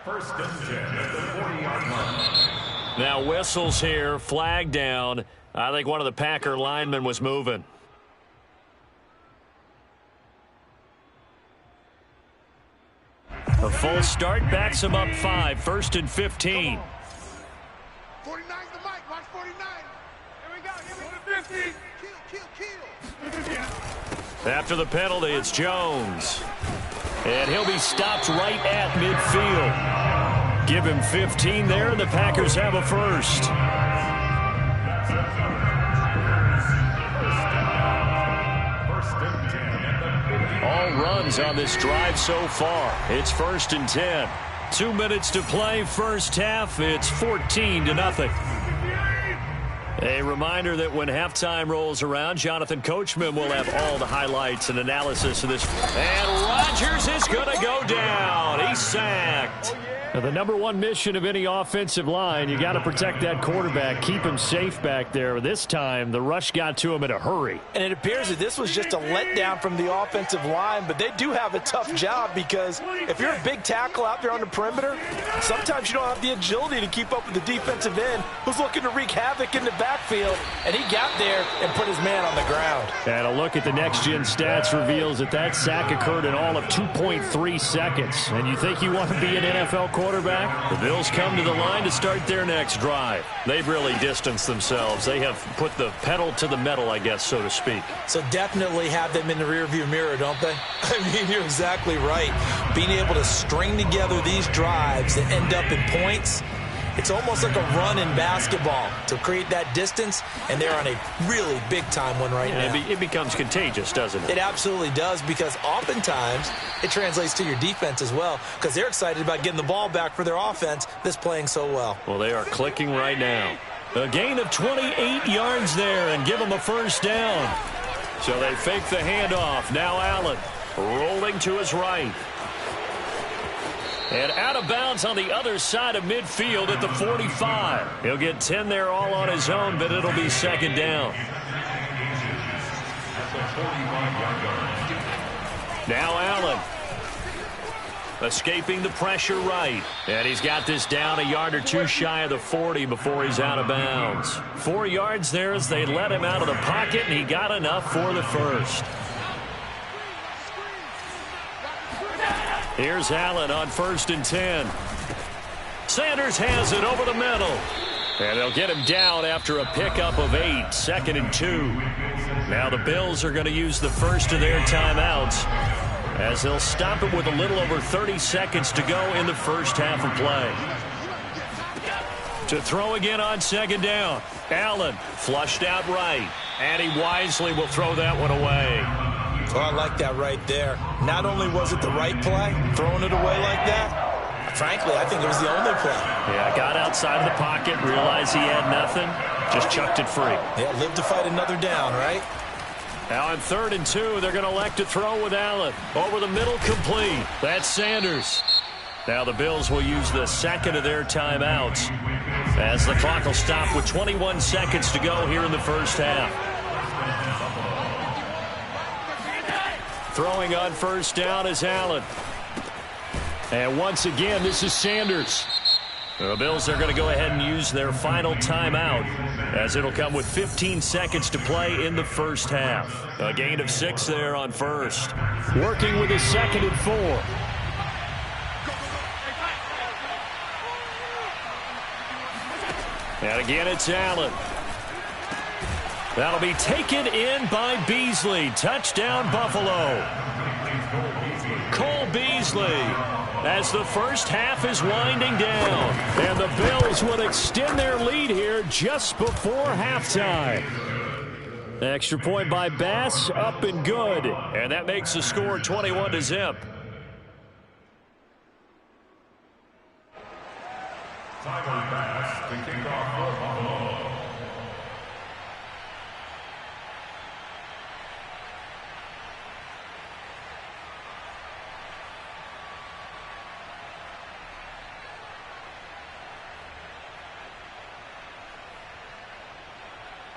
[SPEAKER 2] First and 10 at the 40-yard line.
[SPEAKER 1] Now whistles here, flag down. I think one of the Packer linemen was moving. A full start backs him up 5. 1st and 15.
[SPEAKER 6] 49's the mic. Watch 49. Here we go. Give me 50. Kill.
[SPEAKER 1] After the penalty, it's Jones. And he'll be stopped right at midfield. Give him 15 there, and the Packers have a first. All runs on this drive so far. It's 1st and 10. 2 minutes to play, first half. It's 14-0. A reminder that when halftime rolls around, Jonathan Coachman will have all the highlights and analysis of this. And Rodgers is going to go down. He's sacked.
[SPEAKER 4] Now, the #1 mission of any offensive line, you got to protect that quarterback, keep him safe back there. This time, the rush got to him in a hurry.
[SPEAKER 3] And it appears that this was just a letdown from the offensive line, but they do have a tough job because if you're a big tackle out there on the perimeter, sometimes you don't have the agility to keep up with the defensive end who's looking to wreak havoc in the backfield, and he got there and put his man on the ground.
[SPEAKER 4] And a look at the next-gen stats reveals that that sack occurred in all of 2.3 seconds. And you think you want to be an NFL quarterback?
[SPEAKER 1] The Bills come to the line to start their next drive. They've really distanced themselves. They have put the pedal to the metal, I guess, so to speak.
[SPEAKER 3] So definitely have them in the rearview mirror, don't they? I mean, you're exactly right. Being able to string together these drives that end up in points, it's almost like a run in basketball to create that distance, and they're on a really big-time one right now.
[SPEAKER 1] It becomes contagious, doesn't it?
[SPEAKER 3] It absolutely does, because oftentimes it translates to your defense as well, because they're excited about getting the ball back for their offense that's playing so well.
[SPEAKER 1] Well, they are clicking right now. A gain of 28 yards there and give them a first down. So they fake the handoff. Now Allen rolling to his right. And out of bounds on the other side of midfield at the 45. He'll get 10 there all on his own, but it'll be 2nd down. Now Allen. Escaping the pressure right. And he's got this down a yard or two shy of the 40 before he's out of bounds. 4 yards there as they let him out of the pocket, and he got enough for the first. Here's Allen on 1st and 10. Sanders has it over the middle. And they'll get him down after a pickup of 8. 2nd and 2. Now the Bills are going to use the first of their timeouts as they'll stop it with a little over 30 seconds to go in the first half of play. To throw again on 2nd down. Allen flushed out right. And he wisely will throw that one away.
[SPEAKER 3] Oh, I like that right there. Not only was it the right play, throwing it away like that, frankly, I think it was the only play.
[SPEAKER 1] Yeah, got outside of the pocket, realized he had nothing, just chucked it free.
[SPEAKER 3] Yeah, live to fight another down, right?
[SPEAKER 1] Now on 3rd and 2, they're going to elect to throw with Allen. Over the middle, complete. That's Sanders. Now the Bills will use the second of their timeouts as the clock will stop with 21 seconds to go here in the first half. Throwing on 1st down is Allen.
[SPEAKER 4] And once again, this is Sanders.
[SPEAKER 1] The Bills are going to go ahead and use their final timeout, as it'll come with 15 seconds to play in the first half. A gain of 6 there on first.
[SPEAKER 4] Working with a 2nd and 4.
[SPEAKER 1] And again, it's Allen. That'll be taken in by Beasley. Touchdown, Buffalo. Cole Beasley, as the first half is winding down.
[SPEAKER 4] And the Bills will extend their lead here just before halftime. Extra point by Bass, up and good.
[SPEAKER 1] And that makes the score 21-0.
[SPEAKER 2] Tyler Bass to kick off for Buffalo.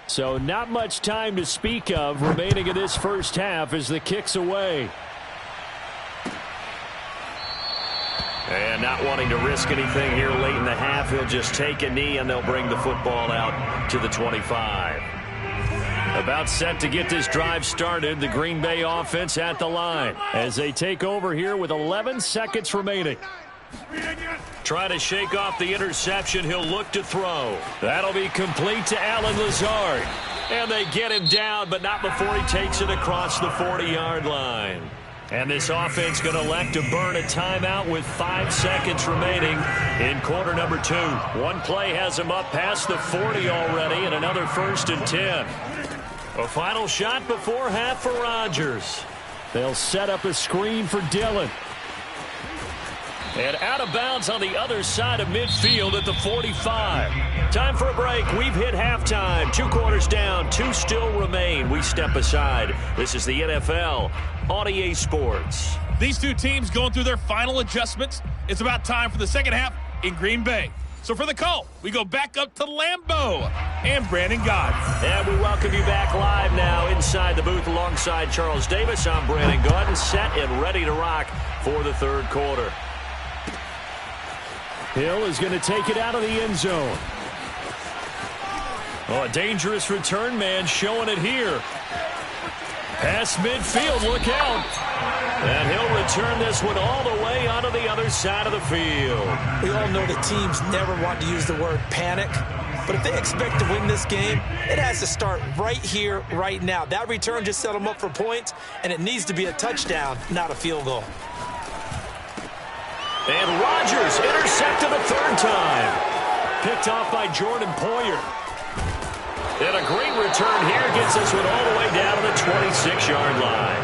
[SPEAKER 4] So not much time to speak of remaining in this first half as the kick's away.
[SPEAKER 1] And not wanting to risk anything here late in the half, he'll just take a knee and they'll bring the football out to the 25. About set to get this drive started, the Green Bay offense at the line
[SPEAKER 4] as they take over here with 11 seconds remaining.
[SPEAKER 1] Try to shake off the interception. He'll look to throw. That'll be complete to Allen Lazard. And they get him down, but not before he takes it across the 40-yard line. And this offense going to elect to burn a timeout with 5 seconds remaining in quarter number 2. One play has him up past the 40 already, and another 1st and 10. A final shot before half for Rodgers.
[SPEAKER 4] They'll set up a screen for Dillon.
[SPEAKER 1] And out of bounds on the other side of midfield at the 45. Time for a break. We've hit halftime. 2 quarters down. 2 still remain. We step aside. This is the NFL on EA Sports.
[SPEAKER 5] These two teams going through their final adjustments. It's about time for the second half in Green Bay. So for the call, we go back up to Lambeau and Brandon Gaudin.
[SPEAKER 1] And we welcome you back live now inside the booth alongside Charles Davis. I'm Brandon Gaudin, set and ready to rock for the third quarter.
[SPEAKER 4] Hill is going to take it out of the end zone.
[SPEAKER 1] Oh, a dangerous return man showing it here. Past midfield, look out. And he'll return this one all the way onto the other side of the field.
[SPEAKER 3] We all know that teams never want to use the word panic, but if they expect to win this game, it has to start right here, right now. That return just set them up for points, and it needs to be a touchdown, not a field goal.
[SPEAKER 1] And Rodgers intercepted a 3rd time. Picked off by Jordan Poyer. And a great return here gets this one all the way down to the 26-yard line.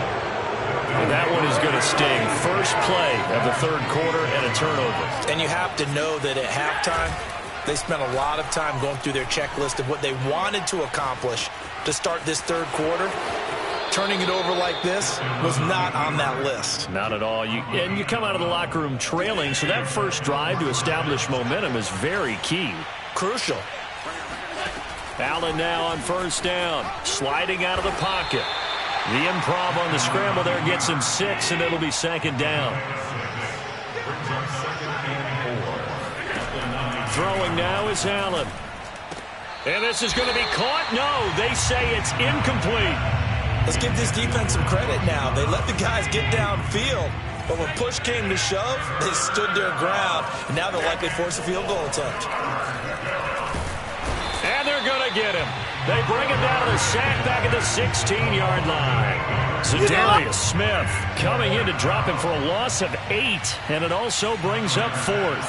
[SPEAKER 1] And that one is going to sting. First play of the third quarter and a turnover.
[SPEAKER 3] And you have to know that at halftime, they spent a lot of time going through their checklist of what they wanted to accomplish to start this third quarter. Turning it over like this was not on that list.
[SPEAKER 1] Not at all. And you come out of the locker room trailing, so that first drive to establish momentum is very key.
[SPEAKER 3] Crucial.
[SPEAKER 1] Allen now on 1st down, sliding out of the pocket. The improv on the scramble there gets him 6, and it'll be 2nd down. Throwing now is Allen. And this is going to be caught. No, they say it's incomplete.
[SPEAKER 3] Let's give this defense some credit now. They let the guys get downfield, but when push came to shove, they stood their ground, and now they'll likely force a field goal attempt.
[SPEAKER 1] And they're going to get him. They bring him down to the sack back at the 16-yard line. Zadarius Smith coming in to drop him for a loss of 8, and it also brings up 4th.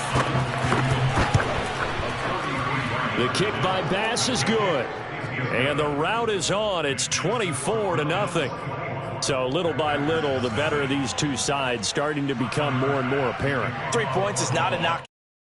[SPEAKER 1] The kick by Bass is good. And the route is on. It's 24-0. So little by little, the better of these two sides starting to become more and more apparent.
[SPEAKER 3] 3 points is not a knock.